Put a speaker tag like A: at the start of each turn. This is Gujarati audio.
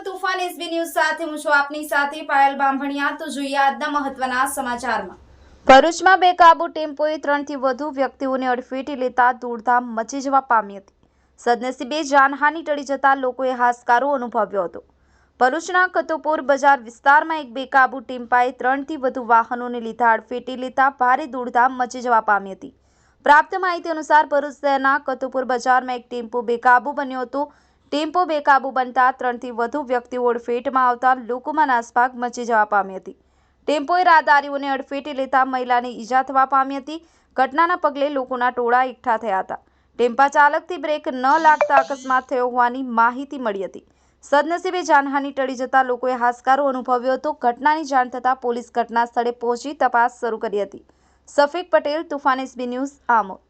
A: તુફાન એસબી ન્યૂઝ સાથે હું છું આપની સાથે પાયલ બામભણિયા। તો જોઈએ આજના મહત્વના સમાચારમાં। ભરૂચમાં બેકાબુ ટેમ્પોએ 3 થી વધુ વ્યક્તિઓને અડફેટે લેતા દોડધામ મચી જવા પામી હતી। સદનસીબે જાનહાનિ ટળી જતા લોકોએ હાશકારો અનુભવ્યો હતો। ભરૂચના કતુપુર બજાર વિસ્તારમાં એક બેકાબુ ટેમ્પાએ 3 થી વધુ વાહનોને લીધા અડફેટે લેતા ભારે દોડધામ મચી જવા પામી હતી। પ્રાપ્ત માહિતી અનુસાર ભરૂચ શહેરના કતુપુર બજારમાં એક ટેમ્પો બેકાબુ બન્યો હતો। ટેમ્પો બેકાબુ બનતા 3 થી વધુ વ્યક્તિઓ અડફેટમાં આવતા લોકોમાં નાસભાગ મચી જવા પામી હતી। ટેમ્પોએ રાહદારીઓને અડફેટે લેતા મહિલાને ઈજા થવા પામી હતી। ઘટનાના પગલે લોકોના ટોળા એકઠા થયા હતા। ટેમ્પા ચાલકથી બ્રેક ન લાગતા અકસ્માત થયો હોવાની માહિતી મળી હતી। સદનસીબે જાનહાનિ ટળી જતા લોકોએ હાશકારો અનુભવ્યો હતો। ઘટનાની જાણ થતાં પોલીસ ઘટના સ્થળે પહોંચી તપાસ શરૂ કરી હતી। સફીક પટેલ, તુફાન એસબી ન્યૂઝ, આમોદ।